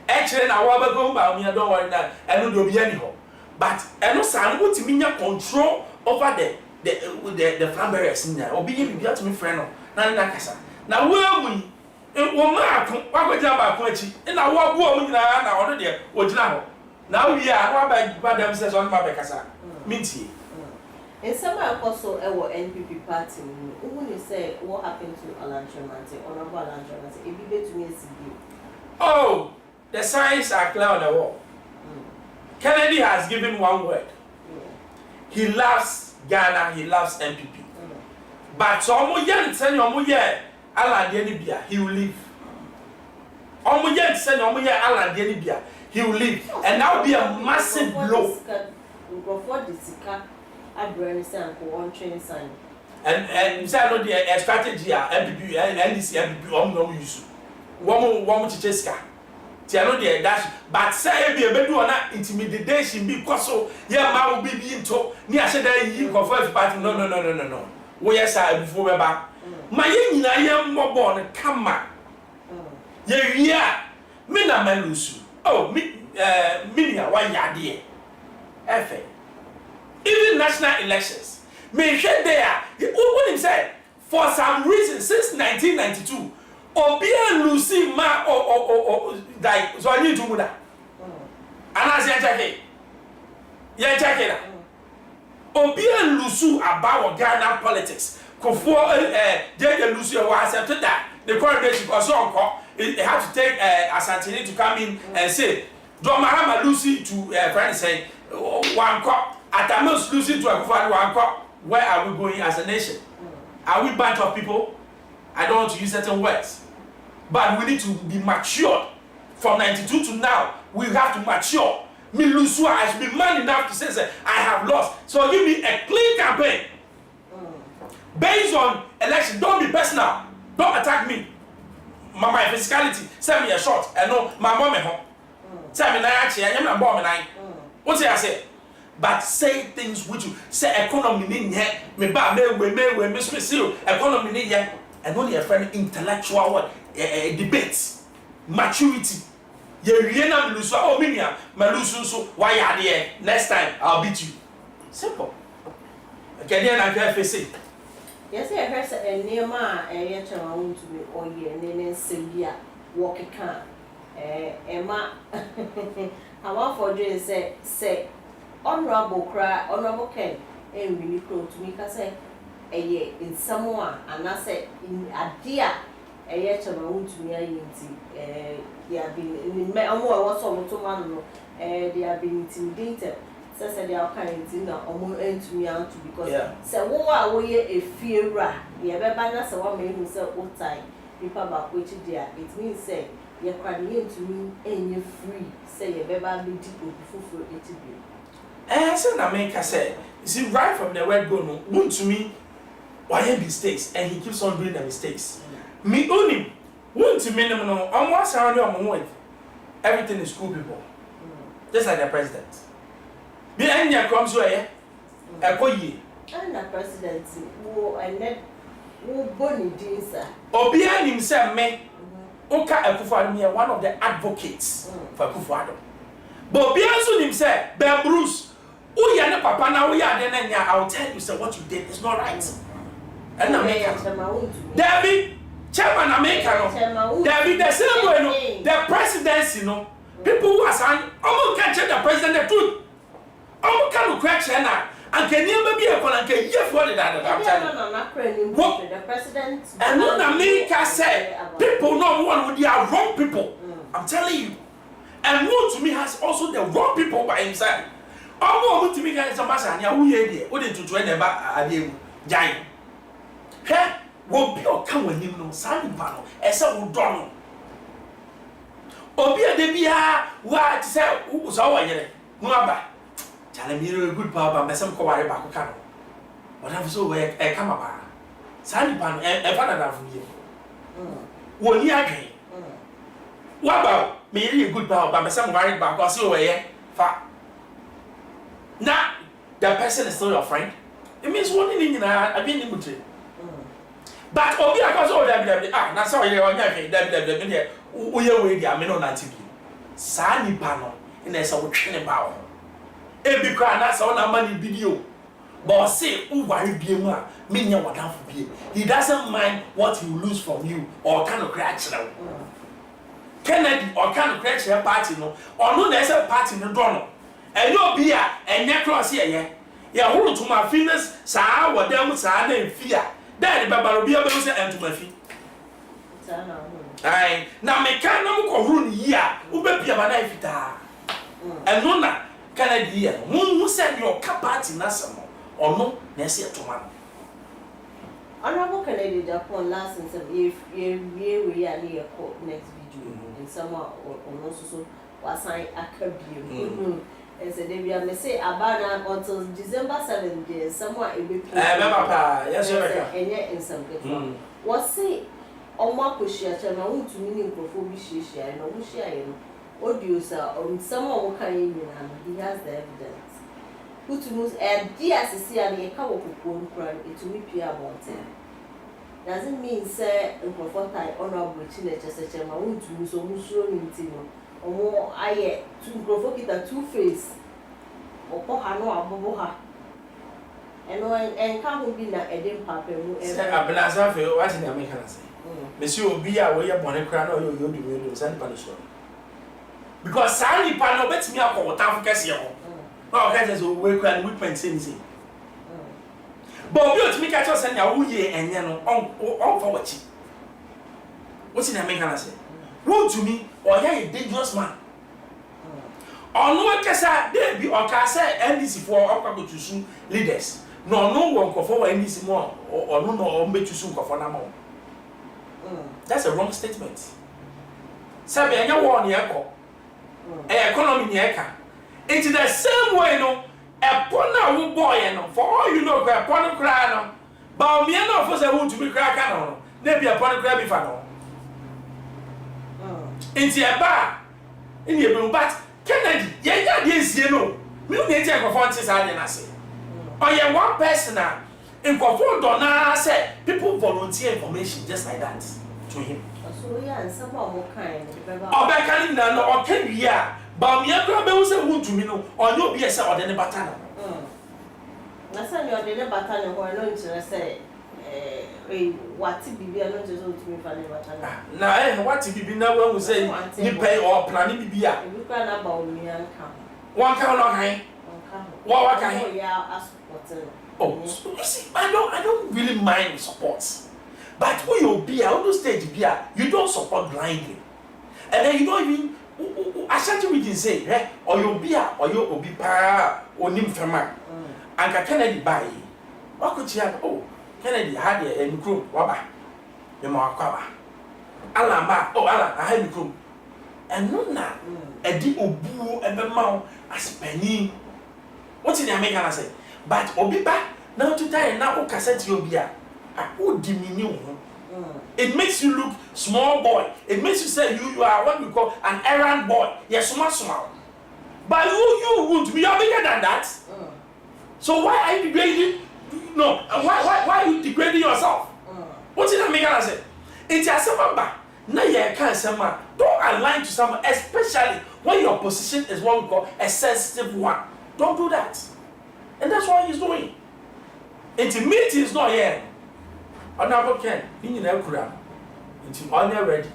actually na wa ba go ba me don't worry that eno do bi ani ho. But eno san what me control over the flambearers nya obi ye bibia to me friend no na kasa na wo amu wo ma akon wa gojina ba akon achi na wo abu omu nyina na odo de ogina ho na wi a wa ba dem say so ma be kasa mintie in some also NPP party who you say what happened to Alan Chamanti honorable Alan Chamanti e be to me CB. Oh, the signs are clear on the wall. Kennedy has given one word. He loves Ghana, he loves MPP. But Omo Yen send Omo Ye Alan Denibia, he will leave. Omo Yen send Omo Ye Alan Denibia, he will leave. And that will be a massive blow. Before the Sika, I bring some one train sign. And say no the strategy MPP NDC MPP Omo no use. One chicheska. Tiano de dash but say be bedu ona intimidation because so yeah ma will be into ni ahye da yi confer party no wo yes a before be ba ma ye nyina ye mmobo ne kama ye wia me na malusu oh me nia wa yade efe even national elections me hwe there who him say for some reason since 1992 Obia Lucy ma like so I need to muda. Ana se check it. Obia Lucy about Ghana politics. Kofo Jeje Lucy was accepted that the coronation was so uncle they had to take Asantini to come in and say John Mahama Lucy to friend say one cop Atamus Lucy to Akufo one cop where are we going as a nation? Are we a bunch of people? I don't want to use certain words. But we need to be matured. From 92 to now, we have to mature. Me Lusua, I should be man enough to say, I have lost. So give me a clean campaign. Based on election, don't be personal. Don't attack me. My physicality, send me a shot. I know my mom at home. Send me actually, I am not born and what I say? But say things which you say economy in here, me ba me miss economy in here, and only a friend intellectual debates, maturity. Ye na lose oh minia, malusu so why are there? Next time I'll beat you. Simple. Okay, then I can face it. Yes, I heard a near ma a Wuntumi to me or ye and then Sylvia walking can. Emma, I want for doing say honorable Ken really close to me say in someone and I say in a dear a yet to me they have been in me was almost to man they have been intimidated. So they are kind of almost end to me out because so what we a fear the ever banner so one man who said what time people back which there it means say you're crying to me and you're free say you ever be deep before it to be. So na make I say, you see, right from the word go no, Wuntumi, why mistakes, and he keeps on doing the mistakes. Me only, Wuntumi no, I'm once around your everything is cool people, just like the president. Me and your comes where, a boy, and the presidency, who and then who Bonnie Dinsa. Obian himself, me, Oka Akufo-Addo, one of the advocates for Akufo-Addo. But Obian himself, Ben Bruce. Oh, yeah, no, Papa, now we are then, I'll tell you, sir, what you did is not right. And Dẹvil, chairman America, Dẹvil, the same way, no, the presidency, no, people who are saying, almost can't check the president the truth. Almost can't question now. And can you be a one and can you afford that? The president. And when America said, people know one with their wrong people. I'm telling you. And Wuntumi has also the wrong people by himself. Omo Wuntumi guys some master anya wo ye de wo de tutu e neba ade jai he wo bi o kan wanim no sa ni ba no e se wo do no obi ade bia wa ti se wo so wo yere no aba chale mi re good power ba mesem ko ware ba ko kan no wona so we e kama ba sa ni ba no e fa na da fu ye wo ni adwen wa ba me re good power ba mesem ware ba ko so we ye fa. Now, the person is still your friend. It means one thing in I've been in the but Obi because all Dẹvil now so you on your Dẹvil here we way there me no na TV sa ni pa no na say wo twene ba wo e bi kra na so na ma ni video but say who worry bi mu a me nya wadan fo bi he doesn't mind what he will lose from you or kind of crash now Kennedy or kind of crash party no or no na say party no do no and you be a and your cross here, yeah, hold to my fingers, sa, what them sa, and fear. Daddy Baba will be able to say, and to my feet. Aye, now me can't no run here, who be a banana, and Nona, Canada, who said your capacity, Nassamo, or no, Nessia to one. Honorable Canadian Japan last and some if we are near next video in summer or also was I a and so they will say about until December 7th, somewhere it will be. Yes, and yet in some people. Was say, on my push, I want to mean for share and no share. Audio, sir, or someone who can and he has the evidence. Who to move and dear Cecilia, a cow of one crime, it to me Pierre Bonte. Doesn't mean, sir, and for I honorable teenagers such as my own to so much in Timo. Or more, I to provoke it a two-face or Pohano Aboha. And come be that a dim papa. I've been asked for what in American say. Monsieur be away upon a crown or you'll be able to send punishment. Because Sally Pano bets me up for town Cassio. No, that is a work and whipman sing. But you to me catch us and Yahoo and Yano on for what? What's in American say? Wuntumi or a dangerous man. Or no Cassa, there be or Cassa NDC for upper to soon leaders. No one go for NDC more or no or make you soon for more. That's a wrong statement. Sabi anya one yeko. Economy yeka. It's the same way no a pona boy no for all you know a pona cry no. But me no for say Wuntumi cry can no. There be a pona cry before no. Into a bar in your room, but Kennedy, yeah, yes, you know. We need to go for this. I say, or you one person in Kofo Donna said people volunteer information just like that to him. So, yeah, and someone more kind. Or back and no, or can be ya, but me a crab was a Wuntumi no, or no be a sir or any baton. That's why you're the baton who are not to say. What to be a to me for the now, what to be now when we say you pay or planning to be a. You can about me and come. One count on high. What can you? Yeah, supporting. Oh, so you see, I don't really mind supports, but when you be on the stage, you don't support blindly, and then you don't even. I can't even say, eh? Or you be pa or nim fema. And Kennedy buy. What could you have? Oh, Kennedy had a group. Waba, the Markaba. Alama, oh, Alan, I had a group. And no, na, a deep obu and the mouth as penny. What's in the American I say? But Obiba, now to die now, cassette you be a who diminu. It makes you look small boy. It makes you say you are what we call an errand boy. Yes, small. But you won't be bigger than that. So why are you degrading? No, why are you degrading yourself? What's in the American I say? It's a summer. Now you can't say don't align to someone, especially when your position is what we call a sensitive one. Don't do that. And that's what he's doing. Intimidity is not here. Honorable Ken, you never could have. Until honor ready.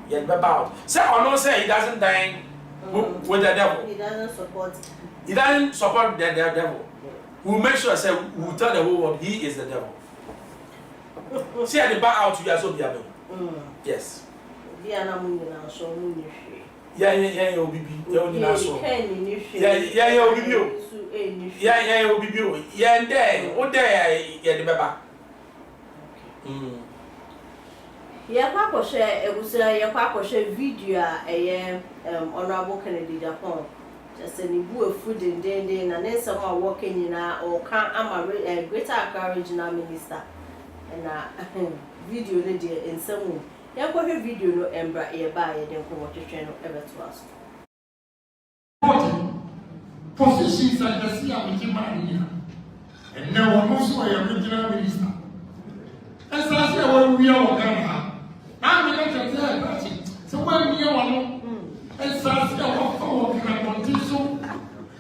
Yet about. Say or no say he doesn't dine with the devil. He doesn't support. He doesn't support the devil. We'll make sure say we'll tell the whole world he is the devil. See at the back out you are so be able. Yes. Yeah, you'll be yeah, so. Yeah, you'll be you. Yeah, you'll be you. Yeah, there, what there, yeah, the baby. Yeah, Papa share, it was a Papa share video, Honorable Kennedy Japan. Just a new food in day, and then someone walking in or can't. I'm a greater courage minister. And video lady in some way. Yeah, got a video no embra a buy a then come watch train ever to us. Positions like the sea of Agyemang, and now I'm also a regional minister. As I say, when we are Ghana, I'm going to tell you, so when we are as I say,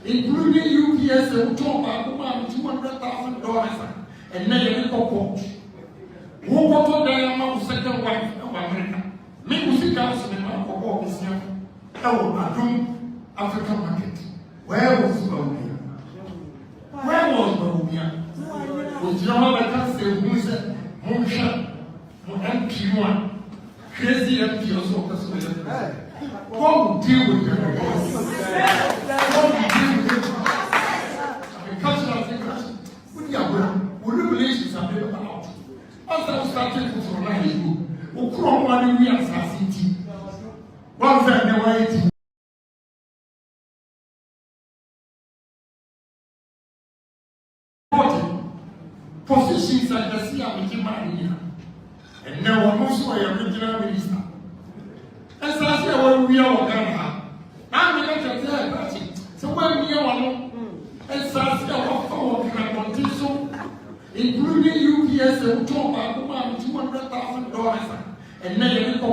including UPS and about $200,000, and then you go who got the second wife of America. Me music house in Marco this year. Oh, Adum African market. Where was Bahumia? Where was Bahumia? With your mother can say, who is it? Monsha, MP1, crazy MP also. What would deal with them? What would deal with them? Cultural thing, would you relations are very out? As I started to run you, who come one we as a city. One friend, the way positions like the sea of Agyemang, and now I'm also a regional minister. As I say, when we are Ghana, I'm going to tell you, so when we are as I say, including UPS and about $200,000, and then you go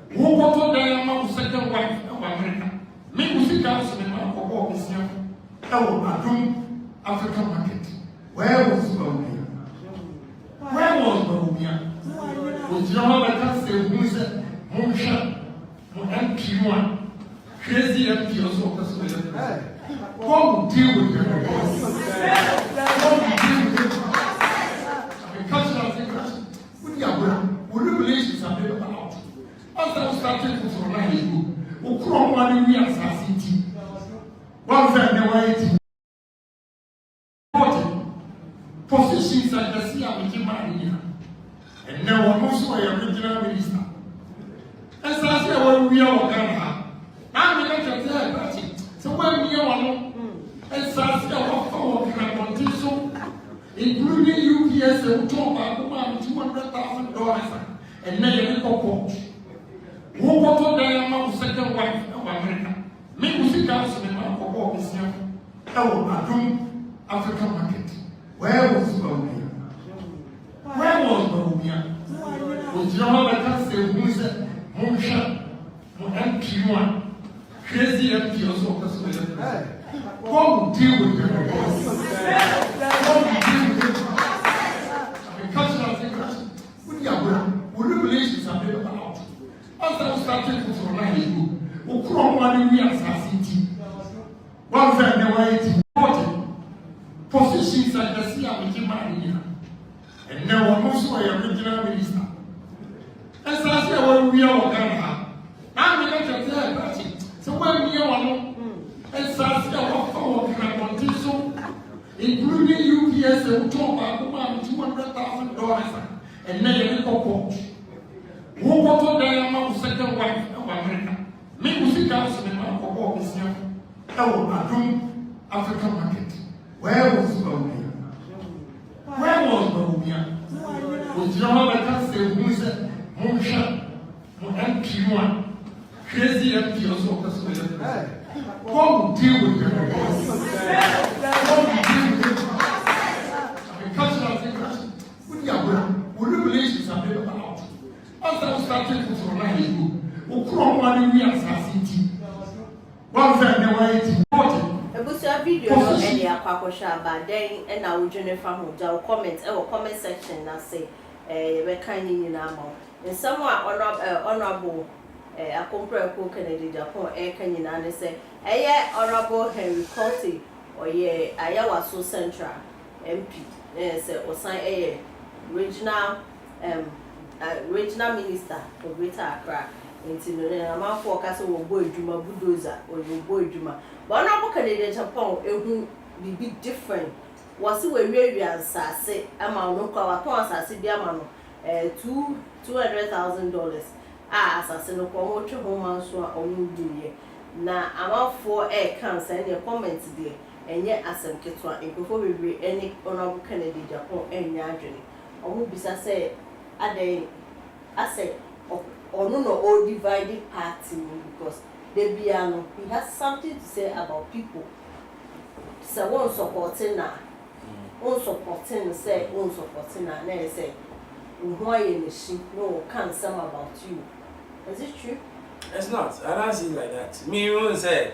who got the second wife of America. Me music house in Marco this year. Oh, Adum African market. Where was Bahumia? Where was Bahumia? With your mother can say, who is it? Monsha, MP1, crazy MP also. What would deal with them? What would deal with them? Cultural thing, would you relations are very out? As I started to run you, who come one we as a city. One friend, the way positions like the sea of Agyemang, and now I'm also a regional minister. As I say, when we are Ghana, I'm going to tell you, so when we are as I say, including UPS and about $200,000, and then you go who got the second wife of America. Me music house in Marco this year. Oh, Adum African market. Where was Bahumia? Where was Bahumia? With your mother can say, who is it? Monsha, MP1, crazy MP also. What would deal with them? What would deal with them? Cultural thing, would you relations are very out? As I started to run you, who come one we as a city. One friend, the way so a regional minister. And so I say, we are Ghana. I'm going to tell you, so when we are and so I say, including UPS and $200,000, and then you go. Who got the second wife of America? Me, we see council in my football this year. Oh, I don't African market. Where was Bolivia? Where was Bolivia? With your country, who said, Monsha, MP1, crazy MP also. What would deal with them? What would deal with them? Cultural thing, would you relations are never out? As I was starting to remind you, who come one we are assassin. One friend, they were eating. A video no any akwakosha ba then and na wodwene fa ho ja comment section na say we kan ni na ma in some honorable akompreko Kennedy Japan kan ni na ne say honorable Henry County or ye Ayawa so Central MP say osan regional minister for Greater Accra into no na for kase wo boy djuma bulldozer or wo boy djuma but honorable Kennedy Japan ehu be different was we ansase ama no kwa wato ansase bi ama no $200,000 asase no kwa mo twe ho man so a omu diye na ama for cancer and the comments there enye asem ketwa nkofo bebre any honorable Kennedy Japan enya adwene omu bisa say ade ase ono no all divided party because the biano he has something to say about people. So one supporting na, one supporting say one supporting na. Then say, why in the sheep? No, can't some about you. Is it true? It's not. I don't see it like that. Me, you won't say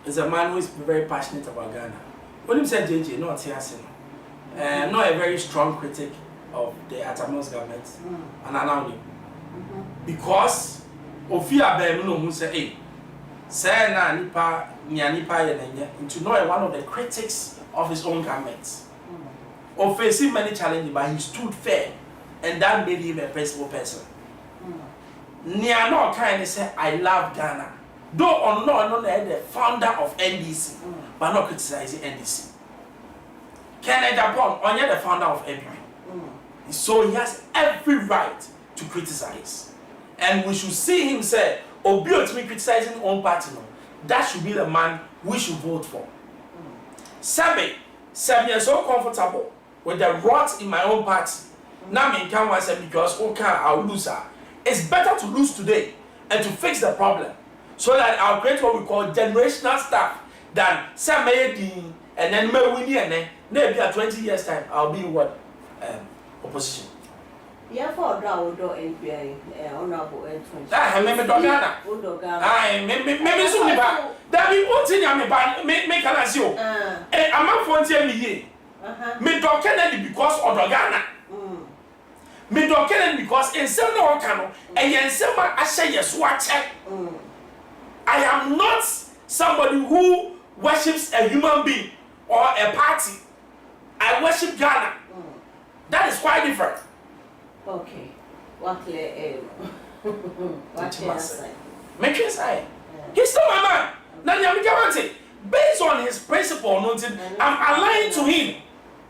it's a man who is very passionate about Ghana. When you say JJ, not Tiasin, not a very strong critic of the Agyemang government, and around him. Because Ofia Bemuno who say, hey, say na nipa into know one of the critics of his own government. Or facing many challenges, but he stood fair, and that made him a principal person. Nia no kind of say, I love Ghana. Though or no, the founder of NDC, but not criticizing NDC. Kennedy Japan, only the founder of NDC. So he has every right to criticize. And we should see him say, Wuntumi criticizing his own party. That should be the man we should vote for. Sabi is so comfortable with the rot in my own party. Now me can't want to say because okay, I'll lose her. It's better to lose today and to fix the problem so that I'll create what we call generational stuff than Sabi and then me win and then maybe at 20 years time I'll be what opposition. Yeah, for draw do NPI honorable N20. Ah, me Ghana. Ah, me so me ba. That be what in ya me ba me can as you. I'm not for me here. Me do Kennedy because of Ghana. Me do Kennedy because in some no can and yen some ahye yes watch. I am not somebody who worships a human being or a party. I worship Ghana. That is quite different. Okay. What make sure say he's still my man. Now based on his principle, I'm aligned to him.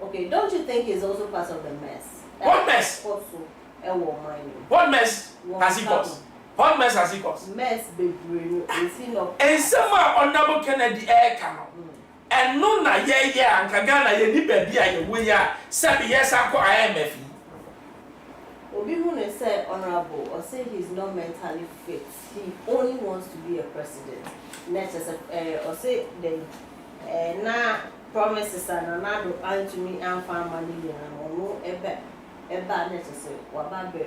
Okay, don't you think he's also part of the mess? What mess? What mess has he caused? What mess has he caused? Mess is he not? And someone honorable Kennedy air canal. And no na and Kagana ye ni baby aye we ya sabi yes akọ IMF. Obi who say honorable or say he's not mentally fit. He only wants to be a president. Next or say then na promises and na do Wuntumi and family and no eba next say wababe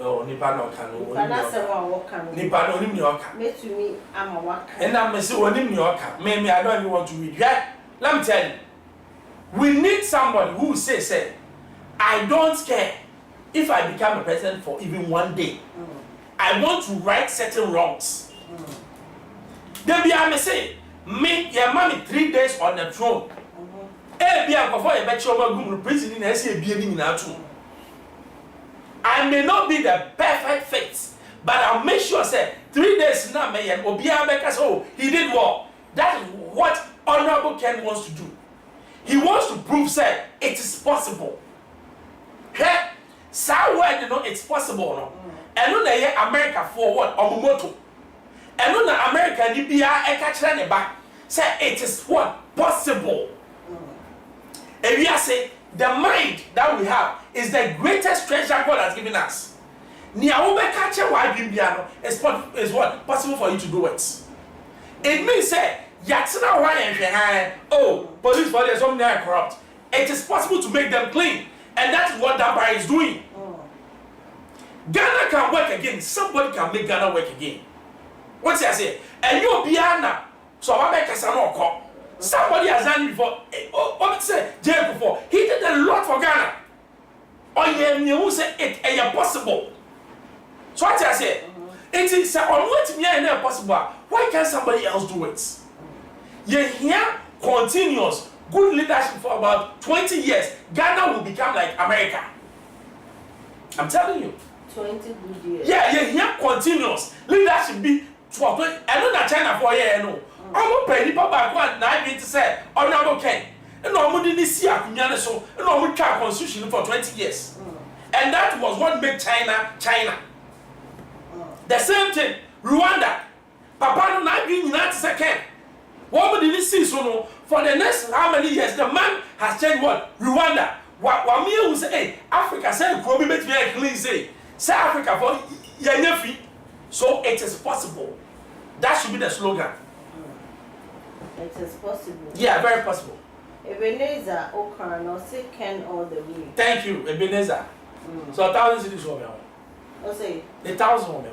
Oh, nipa no kan no. Kana se wa wo kan. Nipa no nim ni oka. Metumi ama waka. And na me say onim ni oka. Me I don't even want to read. Yeah? Let me tell you. We need somebody who say I don't care if I become a president for even one day. I want to right certain wrongs. Then be I may say me your mommy 3 days on the throne. Eh be am for your bet your gum prison in say be ni na too. I may not be the perfect fit, but I'll make sure say 3 days now me and Obia because oh he did well. That is what Honorable Ken wants to do. He wants to prove say it is possible. Hey, somewhere you know it's possible no. And no na America for what omomoto. And no na America ni bia e ka kire ne ba say it is what possible. And we are saying the mind that we have is the greatest treasure God has given us. Is what possible for you to do it. It means say yatsina why oh police for there's something are corrupt. It is possible to make them clean, and that's what that bar is doing. Ghana can work again. Somebody can make Ghana work again. What's I say? And you Biana, so I make a somebody has done it before. What say Jay before? He did a lot for Ghana. Oh yeah, you say it is possible. So what I say? It is on what me and possible. Why can't somebody else do it? You hear continuous good leadership for about 20 years. Ghana will become like America. I'm telling you. 20 good years. Yeah, you hear continuous leadership be 12. I know that China for a year, no. I'm pay the back one. Now I mean to say, Honorable Ken, and no didn't see a so no we can't constitution for 20 years, and that was what made China China. The same thing, Rwanda. Papa no na be United second. What we didn't see so no for the next how many years the man has changed what Rwanda. What me who say hey Africa say grow be make me clean say Africa for yenyefi. So it is possible. That should be the slogan. It is possible. Yeah, very possible. Ebenezer Okran or say Ken all the way. Thank you, Ebenezer. So 1,000 cities for me. I say 1,000 for me.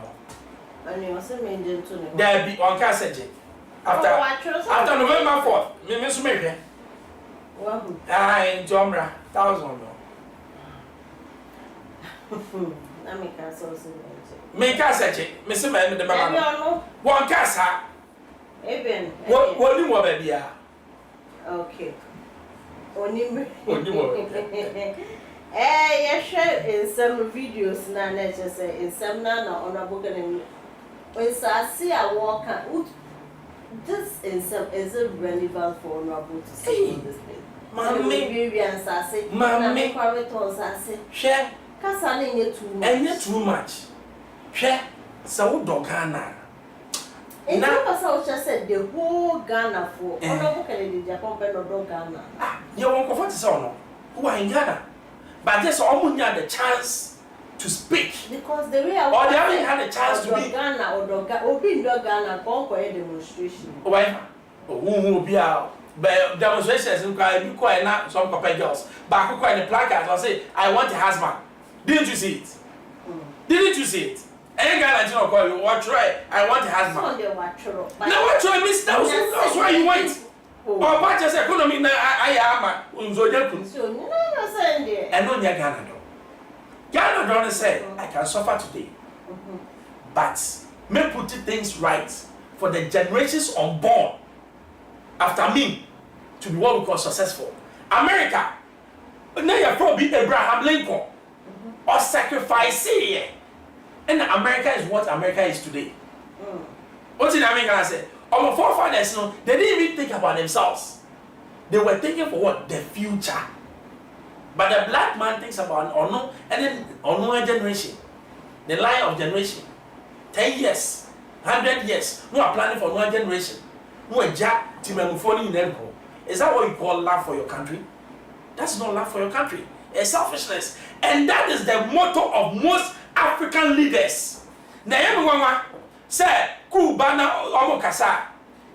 And you also mentioned to me. There be on cassette. After November 4th, me miss me. Wow. I Jomra 1,000. I make us also. Me cassette, Miss Man, the man. One cassa. Eben. What you want, baby? Okay. Only. Eh, you share in some videos now, let's just say in some now on a book and when I see a walker, this is relevant for honorable to see in this place. Mammy, I say, Mammy, I say, share, Cassaning it too much. And yet too much. Share, so dogana. And now, I just said the whole Ghana for honorable Kennedy, Japan, or Ghana. You won't go for the son who are in Ghana. But there's almost had the chance to speak. Because the way I or they haven't had a chance to be Ghana or be in Ghana, go for a demonstration. Why? Who will be out? But demonstrations in quite not some couple girls. But who quite the placard or say, I want a husband. Didn't you see it? Didn't you see it? Any Ghana you call you watch right? I want a husband. No, what you miss that's why you went. Oh, but just economy na I am unzoje so no send there. And no Ghana do. Ghana don't say I can suffer today. But may put things right for the generations unborn after me to be what we call successful. America, now you probably Abraham Lincoln or sacrifice here. And America is what America is today. What did America say? Our forefathers, no, they didn't even think about themselves. They were thinking for what? The future. But the black man thinks about no, and then no generation. The line of generation. 10 years, 100 years. No are planning for one generation. No a jack timemufoni in Elko. Is that what you call love for your country? That's not love for your country. It's selfishness. And that is the motto of most African leaders. Now, say, Kubana Omokasa.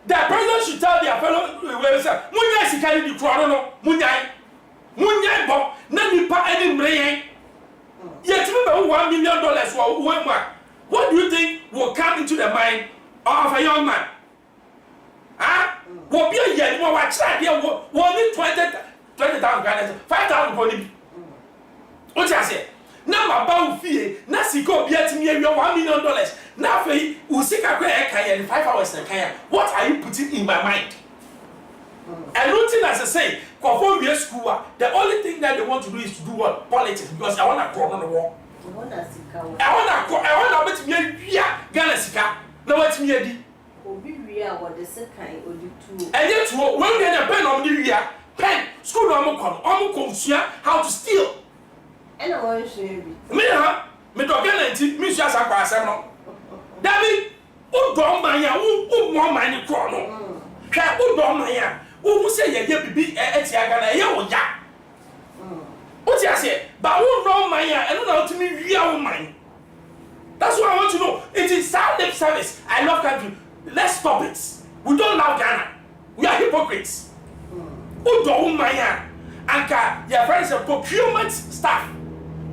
The president should tell their fellow Munya Sikari di Krono, Munya Bob, Nanipa any Mrayan. Yet, $1 million. What do you think will come into the mind of a young man? Huh? Will be a year more watch that here, only 20,000, 5,000 money. What I say? Now my bow fee, Nasiko be at me $1 million. Now for Usika Kaya 5 hours in Kaya. What are you putting in my mind? And nothing as I say, for 4 years school, the only thing that they want to do is to do what? Politics, because I want to grow on the wall. I want to be Ghana Sika. No, what's me? Obi wia what the second odi two. And yet, when we had a pen on the year, pen, school how to steal. And I want to show you. Me dog and me just a pass. David, who don't mind ya, who more money chrono. Who don't mind ya, who say you be at Yagana, ya. What you say? But who don't mind ya, and who know to me real mind. That's what I want to know. It is sound lip service. I love country. Let's stop it. We don't love Ghana. We are hypocrites. Who don't mind ya? Anka, your friends are procurement staff.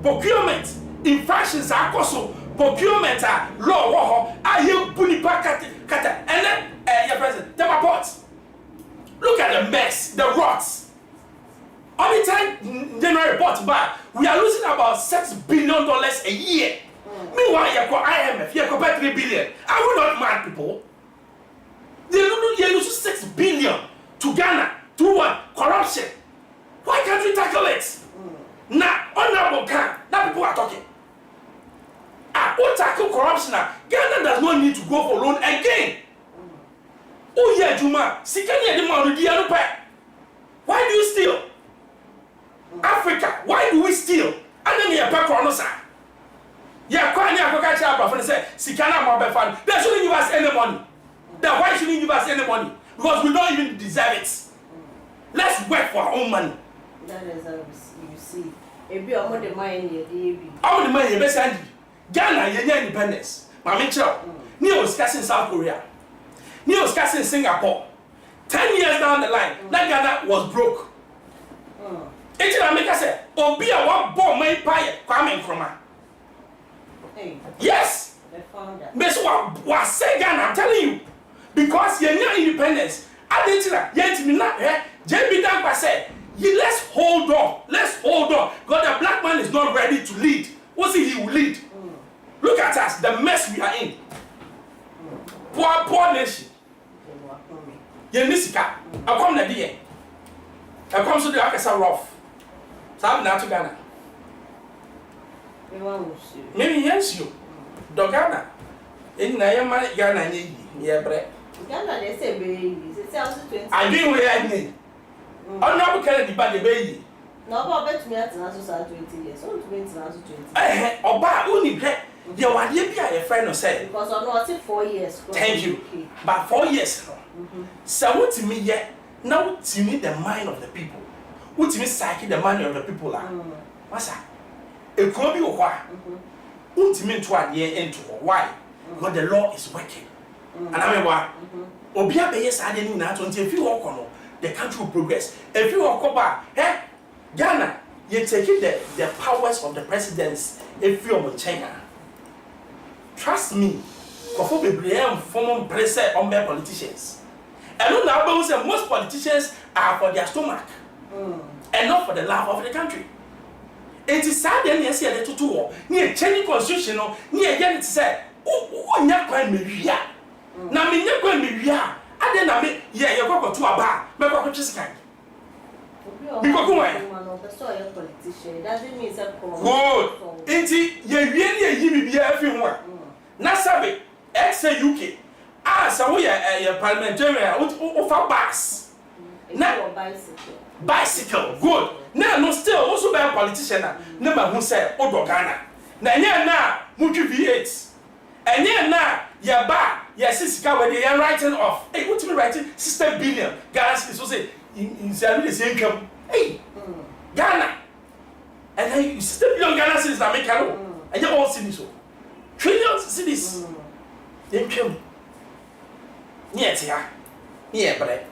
Procurement. Infractions are also procurement law. I hear Punipa Kata. And then, your president, the reports. Look at the mess, the rots. Only time general report, but we are losing about $6 billion a year. Meanwhile, you call IMF, you call 3 billion. I will not mad people. They lose $6 billion to Ghana through what? Corruption. Why can't we tackle it? Now, honorable can. Now people are talking. Who tackle corruption now? Ghana does not need to go for loan again. Oh yeah, Juma. Why do you steal? Africa, why do we steal? And then you pay corners. Yeah, they shouldn't give us any money. Then why shouldn't give us any money? Because we don't even deserve it. Let's work for our own money. That is how you see. Ebi omo de mind ye dey bi. Omo de mind ye be send. Ghana ye independence. Mama chiro. Ni was discussing South Korea. Ni was discussing Singapore. 10 years down the line, that Ghana was broke. It's in America say, Obi a one bomb my pie Kwame Nkrumah. Yes. They found that. But what say Ghana, I'm telling you. Because you're not independence. I didn't yet me not JB Dankwa said, let's hold on. Let's hold on. Because the black man is not ready to lead. What's he will lead? Look at us, the mess we are in. Poor nation. Yenisika. I come na die. I come to the Akasa rough. So I'm not to Ghana. Maybe yes you. Do Ghana. In Nayama Ghana ye bre. Ghana they say baby. Say also 20. I do where I need. Honorable Kennedy but the baby. No, but bet me at also 20 years. So 20 also 20. Oba only great. You are a friend of say. Because I know 4 years. Thank you. But 4 years. So what to me yet? Now to me the mind of the people. What to me psyche the mind of the people are. What's that? It could be why. What to me to a year into why? Because the law is working. And I mean why? Obia be yes I didn't know until if you walk on the country will progress. If you walk over, Ghana, you take it the powers of the presidents if you are China. Trust me, before we blame former president on their politicians. And now say most politicians are for their stomach and not for the love of the country. It is sad that you see a little tour near changing constitution near Janet said, oh, not quite me. Now, me not going to be I didn't mean, yeah, you're going to a bar, but what just kind. Politician doesn't mean that good. Inti, you really be everywhere. Nasabi, ex-UK. So we are a parliamentarian of our backs. Now, bicycle, good. Now, no, still, also by a politician. Never who said, oh, Ghana. Now, Muki V8. And yet now, you're back, yes, where they are writing off. Hey, what to me writing? 60 billion. Ghana is also in Samuel's income. Hey, Ghana. And then you 60 billion Ghana cities that make and you're all cities. Trillions cities. They kill me. Yes, yeah, but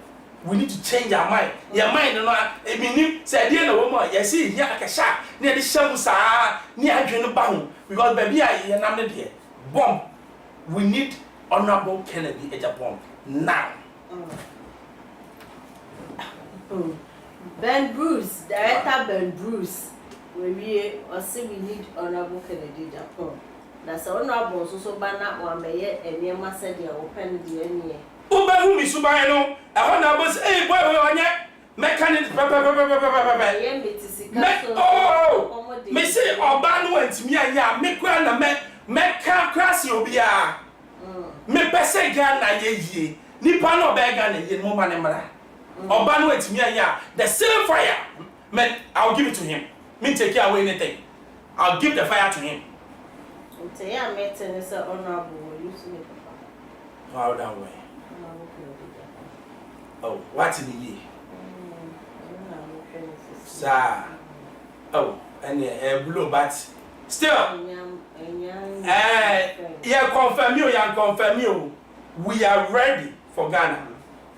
we need to change our mind. Your mind, I mean, say, dear no woman, you see, here like a shot near the Shamusa, near Agyemang, because baby, I am not here. Bomb. We need Honorable Kennedy Agyemang now. Ben Bruce, Director Ben Bruce, we say we need Honorable Kennedy Agyemang. That's honorable so banner one may and near my said you open the enemy. Uber whom is Subano, I want to say, boy, mechanic, oh, may say, Obano went to me, anya me kwa na me ka krasi obia me pese Ghana ye nipa no be Ghana ye mo ma ne mra oba no etimi anya the same fire me I'll give it to him me take away anything I'll give the fire to him say ya met and say honorable you see me papa how that way oh what in the year sir oh and blue but still yeah confirm you we are ready for Ghana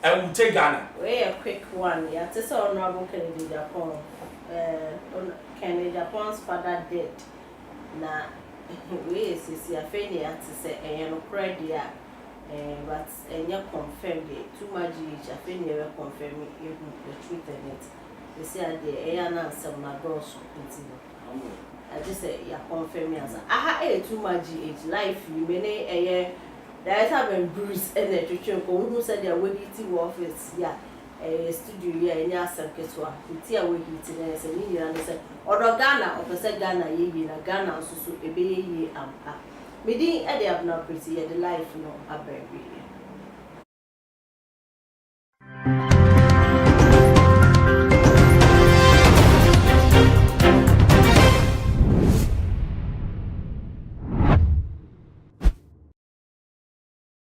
and we'll take Ghana we a quick one yeah this honorable Kennedy Japan Kennedy Japan's father dead na we is a failure to say no credit but enya confirmed too much each a failure confirm the truth in it they say the na some na gross I just say ya confirm me as aha too much age life you many there have been bruise and the teacher who said they were eating office yeah studio ya enya asem ketwa ntia we hit na se ni nyira ne se Ghana opese Ghana ye na Ghana nso so ebe ye ampa medi e dey abna pretty ye the life no ababy